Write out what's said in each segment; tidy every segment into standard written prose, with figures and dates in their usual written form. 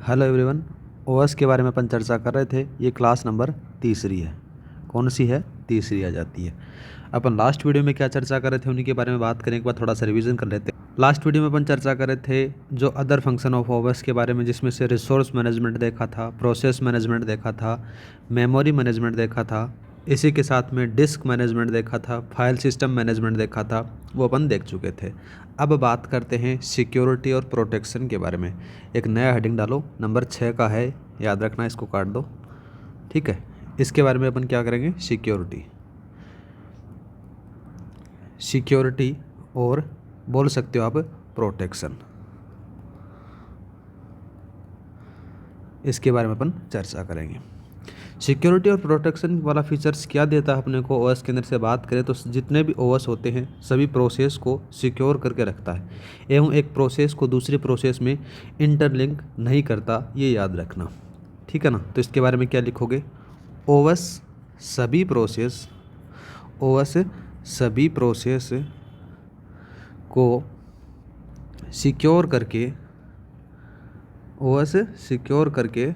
Hello everyone. OS के बारे में अपन चर्चा कर रहे थे। ये क्लास नंबर तीसरी है। कौन सी है? तीसरी आ जाती है। अपन लास्ट वीडियो में क्या चर्चा कर रहे थे उन्हीं के बारे में बात करने के बाद थोड़ा सा रिवीजन कर लेते हैं। लास्ट वीडियो में अपन चर्चा कर रहे थे जो अदर फंक्शन ऑफ ओएस के बारे में, जिसमें से रिसोर्स मैनेजमेंट देखा था, प्रोसेस मैनेजमेंट देखा था, मेमोरी मैनेजमेंट देखा था, इसी के साथ में डिस्क मैनेजमेंट देखा था, फाइल सिस्टम मैनेजमेंट देखा था, वो अपन देख चुके थे। अब बात करते हैं सिक्योरिटी और प्रोटेक्शन के बारे में। एक नया हेडिंग डालो, नंबर 6 का है, याद रखना, इसको काट दो, ठीक है। इसके बारे में अपन क्या करेंगे? सिक्योरिटी और बोल सकते हो आप प्रोटेक्शन, इसके बारे में अपन चर्चा करेंगे। सिक्योरिटी और प्रोटेक्शन वाला फीचर्स क्या देता है अपने को ओएस के अंदर से बात करें तो जितने भी ओएस होते हैं सभी प्रोसेस को सिक्योर करके रखता है एवं एक प्रोसेस को दूसरी प्रोसेस में इंटरलिंक नहीं करता, ये याद रखना, ठीक है ना। तो इसके बारे में क्या लिखोगे? ओएस सभी प्रोसेस को सिक्योर करके रखता है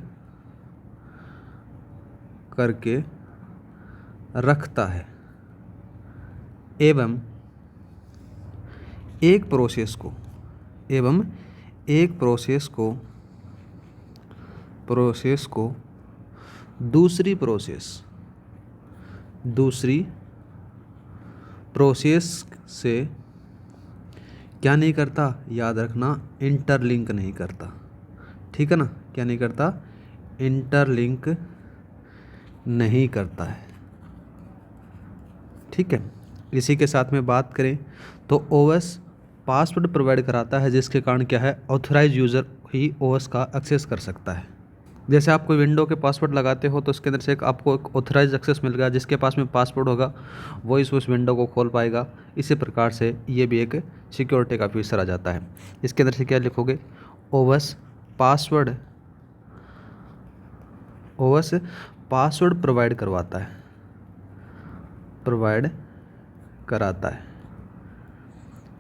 एवं एक प्रोसेस को दूसरी प्रोसेस से क्या नहीं करता? याद रखना, इंटरलिंक नहीं करता, ठीक है ना। क्या नहीं करता? इंटरलिंक नहीं करता है, ठीक है। इसी के साथ में बात करें तो ओएस पासवर्ड प्रोवाइड कराता है, जिसके कारण क्या है, ऑथराइज यूज़र ही ओएस का एक्सेस कर सकता है। जैसे आप कोई विंडो के पासवर्ड लगाते हो तो उसके अंदर से आपको एक ऑथराइज एक्सेस मिल गया, जिसके पास में पासवर्ड होगा वो उस विंडो को खोल पाएगा। इसी प्रकार से ये भी एक सिक्योरिटी का फीचर आ जाता है। इसके अंदर से क्या लिखोगे? ओएस पासवर्ड प्रोवाइड कराता है,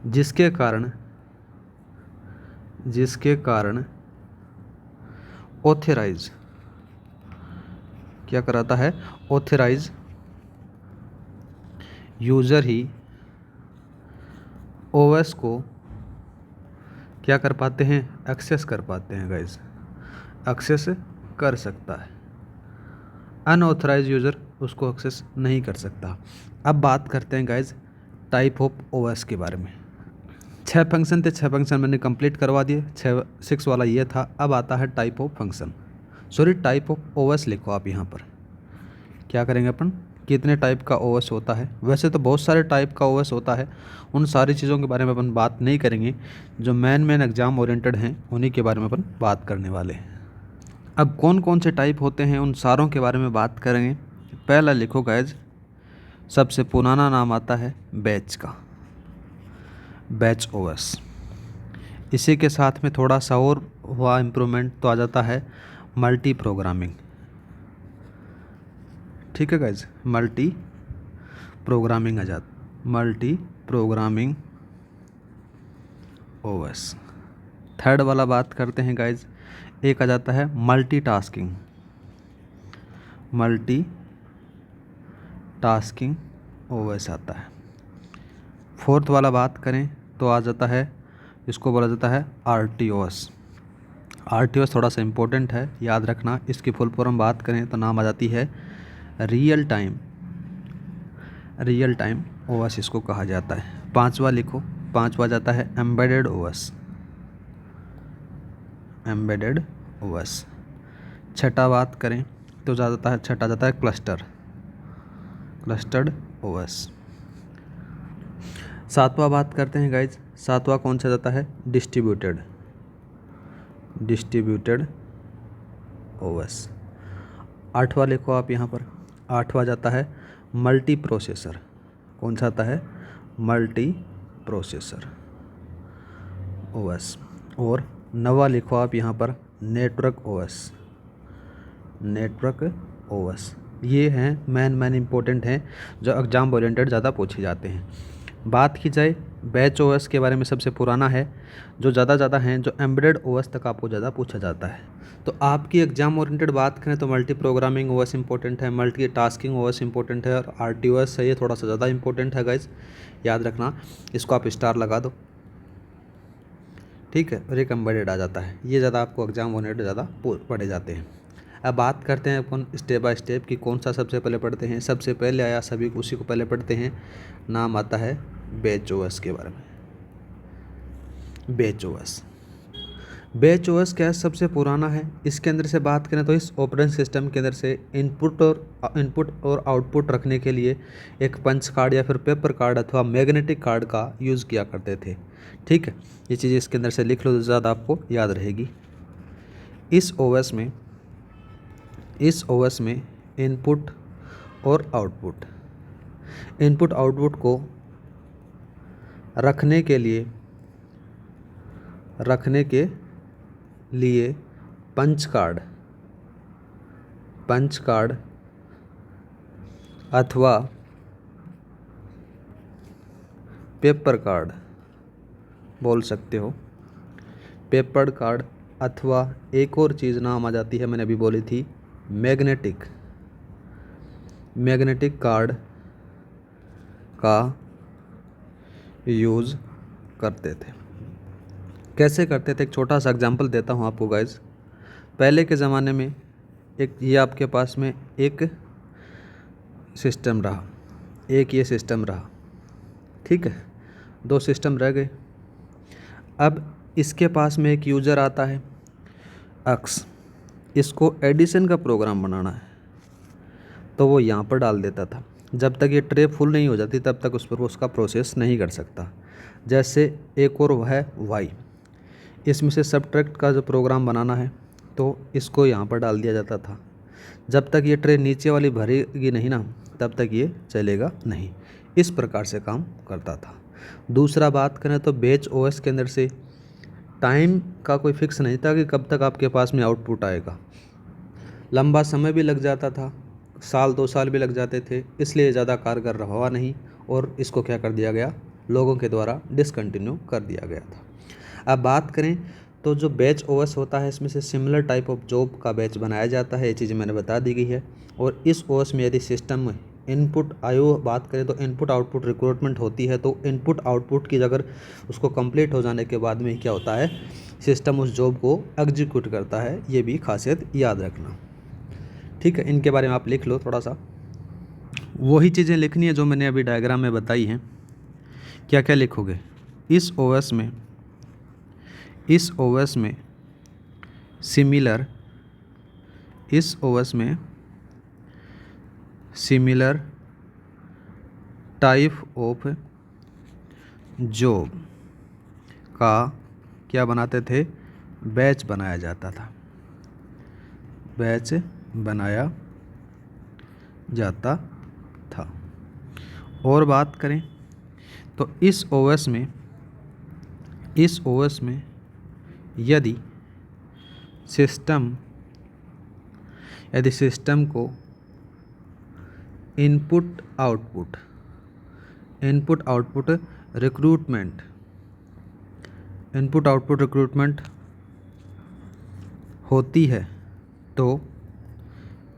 जिसके कारण ऑथराइज क्या कराता है? ऑथराइज यूज़र ही ओएस को क्या कर पाते हैं? एक्सेस कर पाते हैं गाइस, एक्सेस कर सकता है। अनऑथराइज यूज़र उसको एक्सेस नहीं कर सकता। अब बात करते हैं गाइस टाइप ऑफ ओएस के बारे में। 6 फंक्शन थे, 6 फंक्शन मैंने कंप्लीट करवा दिए। 6 वाला ये था। अब आता है टाइप ऑफ ओएस लिखो आप यहाँ पर। क्या करेंगे अपन? कितने टाइप का ओएस होता है? वैसे तो बहुत सारे टाइप का ओएस होता है, उन सारी चीज़ों के बारे में अपन बात नहीं करेंगे। जो मेन एग्जाम ओरिएंटेड हैं उन्हीं के बारे में अपन बात करने वाले हैं। अब कौन कौन से टाइप होते हैं उन सारों के बारे में बात करेंगे। पहला लिखो गाइज, सबसे पुराना नाम आता है बैच ओएस। इसी के साथ में थोड़ा सा और हुआ इम्प्रूवमेंट तो आ जाता है मल्टी प्रोग्रामिंग, ठीक है guys. Multi programming OS. Third वाला बात करते हैं गाइज, एक आ जाता है मल्टीटास्किंग ओएस आता है। फोर्थ वाला बात करें तो आ जाता है, इसको बोला जाता है आरटीओएस। थोड़ा सा इम्पोर्टेंट है, याद रखना। इसकी फुल फॉर्म बात करें तो नाम आ जाती है रियल टाइम ओएस, इसको कहा जाता है। पांचवा लिखो, पांचवा जाता है एम्बेडेड ओएस। छठा बात करें तो छठा जाता है क्लस्टर्ड ओएस। सातवां बात करते हैं गाइज, सातवां कौन सा जाता है? Distributed OS. आठवां लिखो आप यहाँ पर, आठवां जाता है मल्टी प्रोसेसर। कौन सा आता है? Multi processor OS. और नवा लिखो आप यहाँ पर नेटवर्क ओएस। ये हैं मेन इम्पोर्टेंट हैं जो एग्जाम ओरिएंटेड ज़्यादा पूछे जाते हैं। बात की जाए बैच ओएस के बारे में, सबसे पुराना है, जो ज़्यादा हैं, जो एम्बेडेड ओएस तक आपको ज़्यादा पूछा जाता है। तो आपकी एग्जाम ओरिएंटेड बात करें तो मल्टी प्रोग्रामिंग ओएस इंपॉर्टेंट है, मल्टी टास्किंग ओएस इंपॉर्टेंट है, और आरटीओएस है, ये थोड़ा सा ज़्यादा इंपॉर्टेंट है गाइज, याद रखना, इसको आप स्टार लगा दो, ठीक है। और एक एम्बेडेड आ जाता है, ये ज़्यादा आपको एग्जाम ओरिएंटेड ज़्यादा पढ़े जाते हैं। अब बात करते हैं अपन स्टेप बाय स्टेप कि कौन सा सबसे पहले पढ़ते हैं। सबसे पहले आया, सभी उसी को पहले पढ़ते हैं, नाम आता है बैच ओएस के बारे में। बैच ओएस, बैच ओएस क्या है, सबसे पुराना है। इसके अंदर से बात करें तो इस ऑपरेटिंग सिस्टम के अंदर से इनपुट और आउटपुट रखने के लिए एक पंच कार्ड या फिर पेपर कार्ड अथवा मैग्नेटिक कार्ड का यूज़ किया करते थे, ठीक है। ये चीज़ इसके अंदर से लिख लो तो ज़्यादा आपको याद रहेगी। इस ओएस में इनपुट और आउटपुट को रखने के लिए पंच कार्ड अथवा पेपर कार्ड बोल सकते हो, पेपर कार्ड अथवा एक और चीज़ नाम आ जाती है, मैंने अभी बोली थी, मैग्नेटिक कार्ड का यूज़ करते थे। कैसे करते थे, एक छोटा सा एग्जांपल देता हूँ आपको गाइज। पहले के ज़माने में ये आपके पास में एक सिस्टम रहा, ये सिस्टम रहा, ठीक है, 2 सिस्टम रह गए। अब इसके पास में एक यूज़र आता है एक्स, इसको एडिशन का प्रोग्राम बनाना है, तो वो यहाँ पर डाल देता था। जब तक ये ट्रे फुल नहीं हो जाती तब तक उस पर उसका प्रोसेस नहीं कर सकता। जैसे एक और है वाई, इसमें से सब्ट्रैक्ट का जो प्रोग्राम बनाना है तो इसको यहाँ पर डाल दिया जाता था। जब तक ये ट्रे नीचे वाली भरेगी नहीं ना, तब तक ये चलेगा नहीं। इस प्रकार से काम करता था। दूसरा बात करें तो बैच ओएस के अंदर से टाइम का कोई फिक्स नहीं था कि कब तक आपके पास में आउटपुट आएगा। लंबा समय भी लग जाता था, साल 2 साल भी लग जाते थे, इसलिए ज़्यादा कारगर रहा नहीं और इसको क्या कर दिया गया, लोगों के द्वारा डिसकंटिन्यू कर दिया गया था। अब बात करें तो जो बैच ओएस होता है, इसमें से सिमिलर टाइप ऑफ जॉब का बैच बनाया जाता है, ये चीज़ मैंने बता दी गई है। और इस ओएस में यदि सिस्टम में इनपुट बात करें तो इनपुट आउटपुट रिक्रूटमेंट होती है, तो इनपुट आउटपुट की अगर उसको कंप्लीट हो जाने के बाद में क्या होता है, सिस्टम उस जॉब को एग्जीक्यूट करता है। ये भी खासियत याद रखना, ठीक है। इनके बारे में आप लिख लो थोड़ा सा, वही चीज़ें लिखनी है जो मैंने अभी डायग्राम में बताई हैं। क्या क्या लिखोगे, इस ओएस में सिमिलर टाइप ऑफ जॉब का क्या बनाते थे, बैच बनाया जाता था, बैच बनाया जाता था। और बात करें तो इस ओएस में यदि सिस्टम को इनपुट आउटपुट रिक्रूटमेंट होती है, तो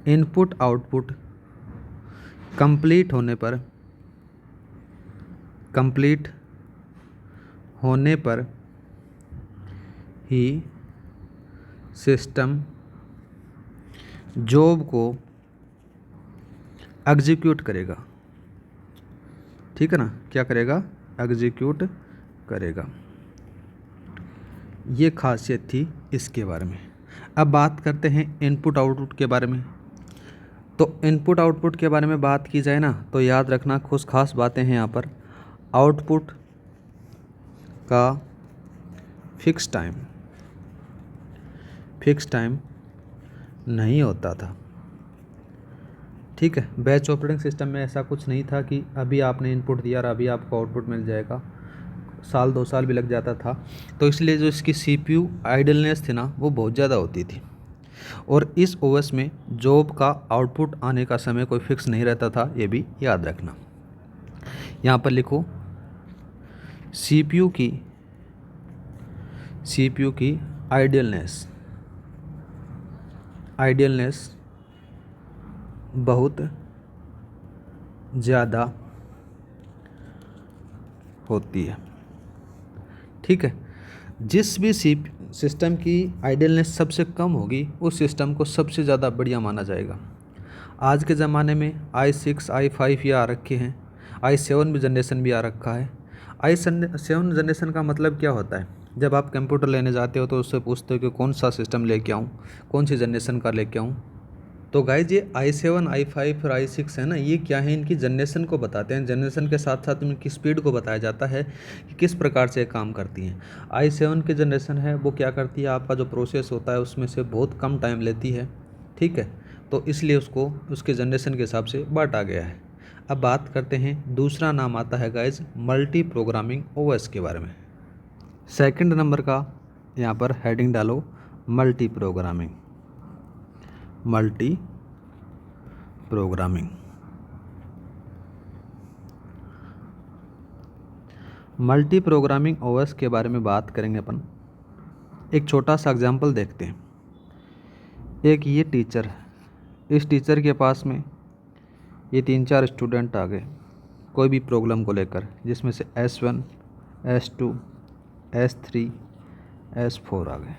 इनपुट आउटपुट कंप्लीट होने पर ही सिस्टम जॉब को एग्जीक्यूट करेगा, ठीक है ना। क्या करेगा, एग्जीक्यूट करेगा। ये खासियत थी इसके बारे में। अब बात करते हैं इनपुट आउटपुट के बारे में। तो इनपुट आउटपुट के बारे में बात की जाए ना, तो याद रखना कुछ खास बातें हैं यहाँ पर। आउटपुट का फिक्स टाइम नहीं होता था, ठीक है। बैच ऑपरेटिंग सिस्टम में ऐसा कुछ नहीं था कि अभी आपने इनपुट दिया और अभी आपको आउटपुट मिल जाएगा, साल 2 साल भी लग जाता था। तो इसलिए जो इसकी CPU आइडलनेस थी ना, वो बहुत ज़्यादा होती थी। और इस ओएस में जॉब का आउटपुट आने का समय कोई फिक्स नहीं रहता था, ये भी याद रखना। यहाँ पर लिखो सीपीयू की आइडियलनेस बहुत ज़्यादा होती है। ठीक है, जिस भी सिस्टम की आइडियलनेस सबसे कम होगी उस सिस्टम को सबसे ज़्यादा बढ़िया माना जाएगा। आज के ज़माने में i6 i5 ये आ रखे हैं, i7 भी जनरेशन भी आ रखा है। i7 जनरेशन का मतलब क्या होता है, जब आप कंप्यूटर लेने जाते हो तो उससे पूछते हो कि कौन सा सिस्टम लेके आऊँ, कौन सी जनरेशन का लेके आऊँ। तो गाइज ये i7 i5 और i6 है ना, ये क्या है, इनकी जनरेशन को बताते हैं। जनरेशन के साथ साथ इनकी स्पीड को बताया जाता है कि किस प्रकार से काम करती हैं। i7 की जनरेशन है वो क्या करती है, आपका जो प्रोसेस होता है उसमें से बहुत कम टाइम लेती है। ठीक है, तो इसलिए उसको उसके जनरेशन के हिसाब से बांटा गया है। अब बात करते हैं, दूसरा नाम आता है गाइज मल्टी प्रोग्रामिंग ओएस के बारे में। सेकंड नंबर का यहाँ पर हेडिंग डालो multi programming. Multi programming OS के बारे में बात करेंगे अपन। एक छोटा सा एग्जांपल देखते हैं। एक ये टीचर है, इस टीचर के पास में ये 3-4 स्टूडेंट आ गए कोई भी प्रॉब्लम को लेकर, जिसमें से S1 S2 S3 S4 आ गए।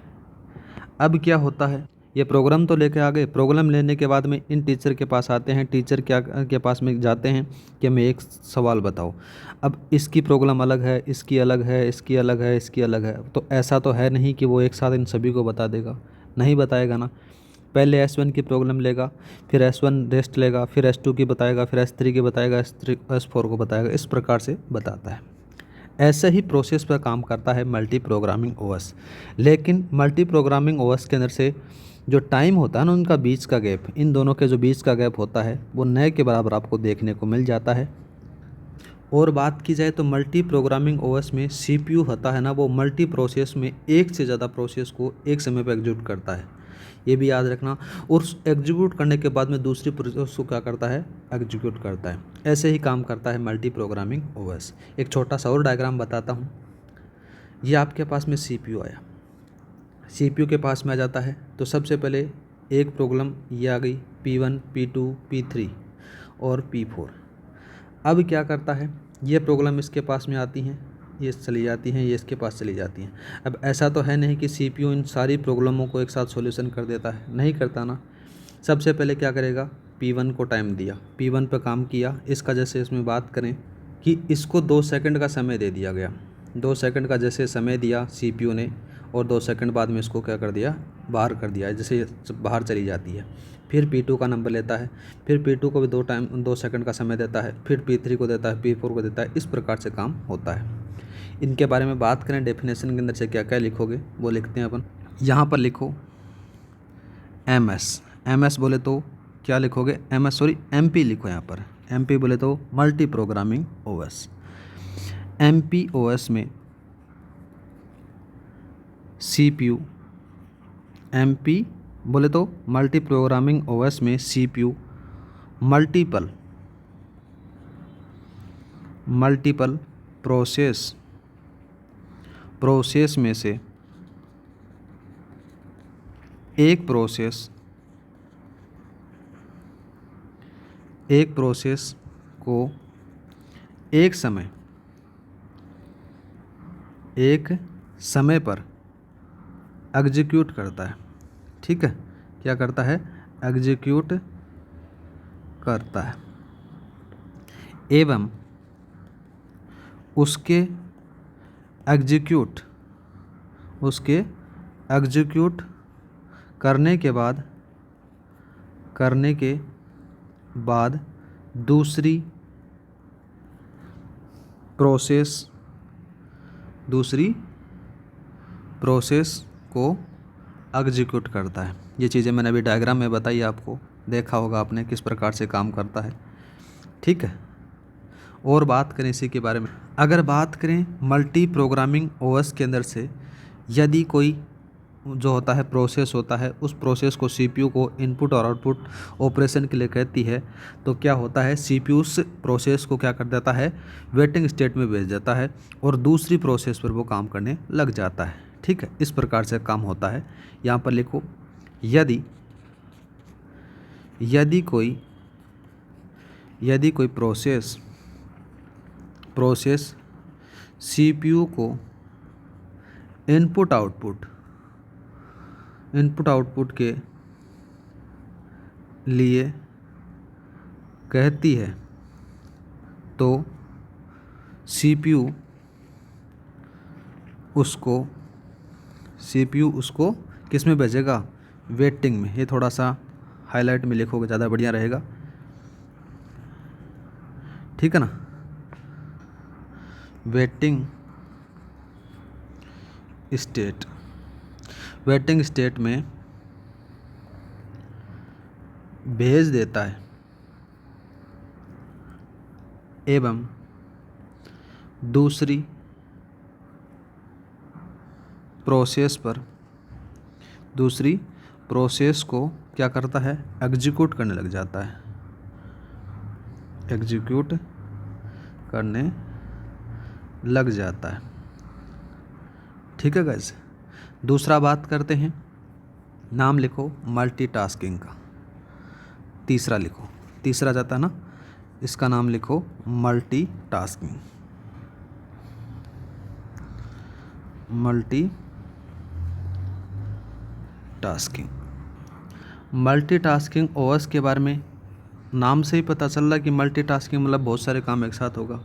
अब क्या होता है, ये प्रोग्राम तो लेके आ गए, प्रोग्राम लेने के बाद में इन टीचर के पास आते हैं, टीचर क्या के पास में जाते हैं कि हमें एक सवाल बताओ। अब इसकी प्रॉब्लम अलग है, इसकी अलग है, इसकी अलग है, इसकी अलग है, तो ऐसा तो है नहीं कि वो एक साथ इन सभी को बता देगा, नहीं बताएगा ना। पहले S1 की प्रॉब्लम लेगा, फिर S1 रेस्ट लेगा, फिर S2 की बताएगा, फिर S3 की बताएगा, S4 को बताएगा, इस प्रकार से बताता है। ऐसे ही प्रोसेस पर काम करता है मल्टी प्रोग्रामिंग ओएस। लेकिन मल्टी प्रोग्रामिंग ओएस के अंदर से जो टाइम होता है ना, उनका बीच का गैप, इन दोनों के जो बीच का गैप होता है वो नए के बराबर आपको देखने को मिल जाता है। और बात की जाए तो मल्टी प्रोग्रामिंग ओएस में सीपीयू होता है ना, वो मल्टी प्रोसेस में एक से ज़्यादा प्रोसेस को एक समय पर एग्जीक्यूट करता है, ये भी याद रखना। और एग्जीक्यूट करने के बाद में दूसरी प्रोसेस को क्या करता है, एग्जीक्यूट करता है। ऐसे ही काम करता है मल्टी प्रोग्रामिंग ओएस। एक छोटा सा और डायग्राम बताता हूँ। ये आपके पास में सीपीयू आया, सीपीयू के पास में आ जाता है तो सबसे पहले एक प्रॉब्लम ये आ गई P1 P2 P3 और P4। अब क्या करता है, ये प्रॉब्लम इसके पास में आती हैं, ये चली जाती हैं, ये इसके पास चली जाती हैं। अब ऐसा तो है नहीं कि सीपीयू इन सारी प्रॉब्लमों को एक साथ सॉल्यूशन कर देता है, नहीं करता ना। सबसे पहले क्या करेगा, P1 को टाइम दिया, P1 पर काम किया। इसका जैसे इसमें बात करें कि इसको 2 सेकंड का समय दे दिया गया, 2 सेकंड का जैसे समय दिया सीपीयू ने, और 2 सेकंड बाद में इसको क्या कर दिया, बाहर कर दिया, जैसे बाहर चली जाती है। फिर P2 का नंबर लेता है, फिर P2 को भी 2 सेकंड का समय देता है, फिर P3 को देता है, P4 को देता है। इस प्रकार से काम होता है। इनके बारे में बात करें, डेफिनेशन के अंदर से क्या क्या लिखोगे वो लिखते हैं अपन। यहाँ पर लिखो MS बोले तो क्या लिखोगे, MP लिखो। यहाँ पर MP बोले तो मल्टी प्रोग्रामिंग ओएस। MPOS में CPU, MP बोले तो मल्टी प्रोग्रामिंग ओएस में CPU मल्टीपल प्रोसेस में से एक प्रोसेस को एक समय पर एग्जीक्यूट करता है। ठीक है, क्या करता है, एग्जीक्यूट करता है, एवं उसके एग्जीक्यूट करने के बाद दूसरी प्रोसेस को एग्जीक्यूट करता है। ये चीज़ें मैंने अभी डायग्राम में बताई, आपको देखा होगा आपने किस प्रकार से काम करता है। ठीक है, और बात करें इसी के बारे में, अगर बात करें मल्टी प्रोग्रामिंग ओएस के अंदर से यदि कोई जो होता है प्रोसेस होता है, उस प्रोसेस को सीपीयू को इनपुट और आउटपुट ऑपरेशन के लिए कहती है, तो क्या होता है सीपीयू उस प्रोसेस को क्या कर देता है, वेटिंग स्टेट में भेज देता है और दूसरी प्रोसेस पर वो काम करने लग जाता है। ठीक है, इस प्रकार से काम होता है। यहाँ पर लिखो, यदि कोई प्रोसेस सीपीयू को इनपुट आउटपुट के लिए कहती है, तो सीपीयू उसको किस में भेजेगा, वेटिंग में। ये थोड़ा सा हाईलाइट में लिखोगे ज़्यादा बढ़िया रहेगा, ठीक है ना। वेटिंग स्टेट में भेज देता है एवं दूसरी प्रोसेस को क्या करता है, एग्जीक्यूट करने लग जाता है, ठीक है गाइस। दूसरा बात करते हैं, नाम लिखो मल्टीटास्किंग का। तीसरा लिखो, तीसरा जाता है ना, इसका नाम लिखो मल्टीटास्किंग। मल्टीटास्किंग ओएस के बारे में नाम से ही पता चल रहा है कि मल्टीटास्किंग मतलब बहुत सारे काम एक साथ होगा।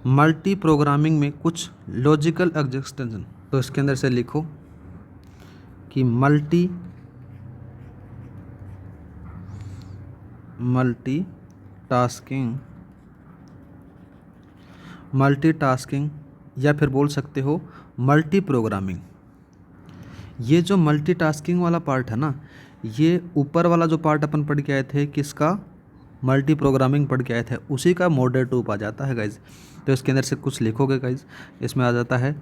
मल्टी प्रोग्रामिंग में कुछ लॉजिकल एग्जीक्यूशन, तो इसके अंदर से लिखो कि मल्टीटास्किंग या फिर बोल सकते हो मल्टी प्रोग्रामिंग। ये जो मल्टीटास्किंग वाला पार्ट है ना, ये ऊपर वाला जो पार्ट अपन पढ़ के आए थे किसका, मल्टी प्रोग्रामिंग पढ़ के आए थे, उसी का मॉडल 2 आ जाता है गाइज। तो इसके अंदर से कुछ लिखोगे गाइज, इसमें आ जाता है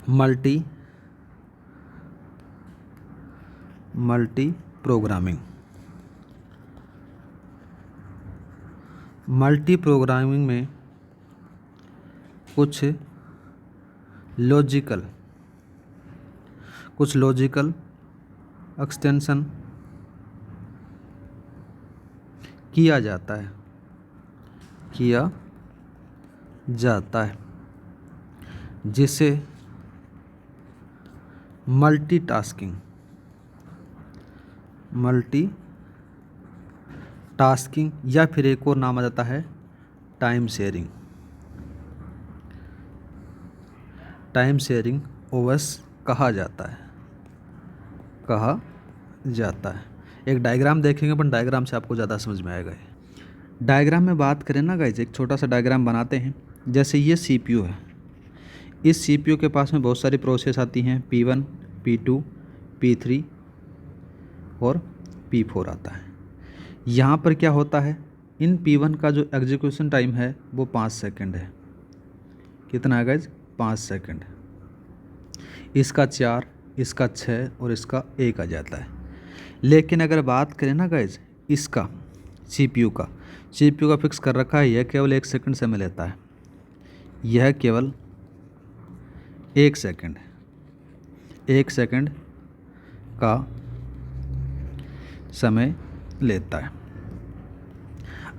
मल्टी प्रोग्रामिंग में कुछ लॉजिकल एक्सटेंशन किया जाता है जिसे मल्टीटास्किंग या फिर एक और नाम आ जाता है टाइम शेयरिंग ओएस कहा जाता है। एक डायग्राम देखेंगे, अपन डायग्राम से आपको ज़्यादा समझ में आएगा। डायग्राम में बात करें ना गाइज, एक छोटा सा डायग्राम बनाते हैं। जैसे ये सीपीयू है, इस सीपीयू के पास में बहुत सारी प्रोसेस आती हैं, P1, P2, P3 और P4 आता है। यहाँ पर क्या होता है, इन P1 का जो एग्जीक्यूशन टाइम है वो 5 सेकंड है। कितना है गाइज, 5 सेकंड। इसका 4, इसका 6 और इसका 1 आ जाता है। लेकिन अगर बात करें ना गाइज, इसका सीपीयू का फिक्स कर रखा है, यह केवल 1 सेकंड समय लेता है, यह केवल 1 सेकंड का समय लेता है।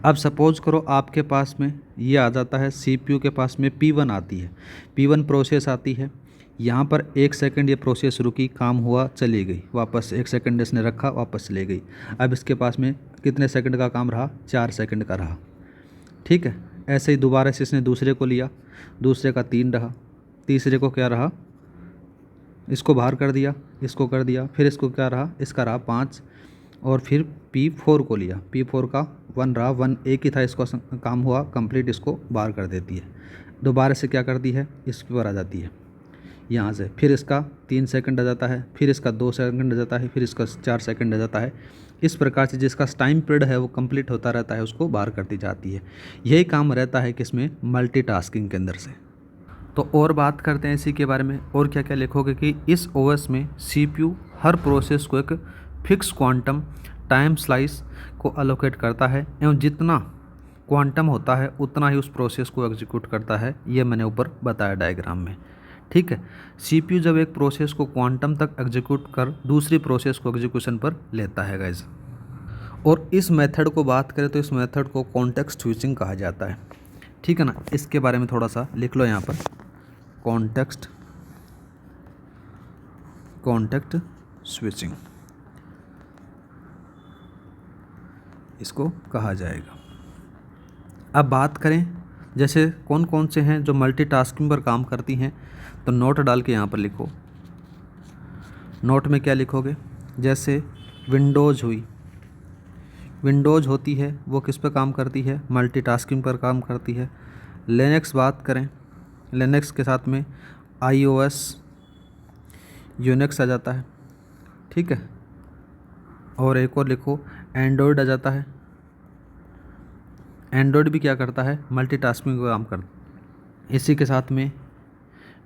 अब सपोज करो आपके पास में ये आ जाता है, सीपीयू के पास में P1 आती है, P1 प्रोसेस आती है। यहाँ पर 1 सेकंड ये प्रोसेस रुकी, काम हुआ, चली गई, वापस 1 सेकंड इसने रखा, वापस चली गई। अब इसके पास में कितने सेकंड का काम रहा, 4 सेकंड का रहा। ठीक है, ऐसे ही दोबारा से इसने दूसरे को लिया, दूसरे का 3 रहा, तीसरे को क्या रहा, इसको बाहर कर दिया, इसको कर दिया, फिर इसको क्या रहा, इसका रहा 5, और फिर P4 को लिया, P4 का 1 रहा, 1 एक ही था, इसको काम हुआ कंप्लीट, इसको बाहर कर देती है। दोबारा से क्या करती है, इस पर आ जाती है यहाँ से, फिर इसका 3 सेकंड आ जाता है, फिर इसका 2 सेकंड आ जाता है, फिर इसका 4 सेकंड आ जाता है। इस प्रकार से जिसका टाइम पीरियड है वो कंप्लीट होता रहता है, उसको बाहर करती जाती है। यही काम रहता है किसमें, मल्टीटास्किंग के अंदर से। तो और बात करते हैं इसी के बारे में, और क्या क्या लिखोगे कि इस ओएस में सीपीयू हर प्रोसेस को एक फिक्स क्वांटम टाइम स्लाइस को अलोकेट करता है एवं जितना क्वांटम होता है उतना ही उस प्रोसेस को एग्जीक्यूट करता है। ये मैंने ऊपर बताया डायग्राम में, ठीक है। सीपीयू जब एक प्रोसेस को क्वांटम तक एग्जीक्यूट कर दूसरी प्रोसेस को एग्जीक्यूशन पर लेता है गाइज। और इस मेथड को बात करें तो इस मेथड को कॉन्टेक्स्ट स्विचिंग कहा जाता है, ठीक है ना। इसके बारे में थोड़ा सा लिख लो यहाँ पर, कॉन्टेक्स्ट स्विचिंग इसको कहा जाएगा। अब बात करें जैसे कौन कौन से हैं जो मल्टीटास्किंग पर काम करती हैं, तो नोट डाल के यहाँ पर लिखो। नोट में क्या लिखोगे, जैसे विंडोज़ हुई, विंडोज़ होती है वो किस पर काम करती है, मल्टीटास्किंग पर काम करती है। लिनक्स बात करें, लिनक्स के साथ में iOS यूनिक्स आ जाता है, ठीक है। और एक और लिखो एंड्रॉयड आ जाता है। एंड्रॉयड भी क्या करता है, मल्टीटास्किंग का काम करता है। इसी के साथ में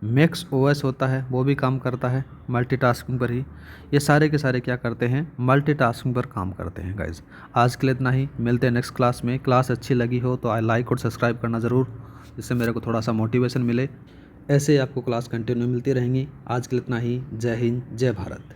मैक्स ओएस होता है, वो भी काम करता है मल्टीटास्किंग पर ही। ये सारे के सारे क्या करते हैं, मल्टीटास्किंग पर काम करते हैं गाइज। आज के लिए इतना ही, मिलते हैं नेक्स्ट क्लास में। क्लास अच्छी लगी हो तो लाइक और सब्सक्राइब करना ज़रूर, जिससे मेरे को थोड़ा सा मोटिवेशन मिले। ऐसे ही आपको क्लास कंटिन्यू मिलती रहेंगी। आज के लिए इतना ही, जय हिंद जय भारत।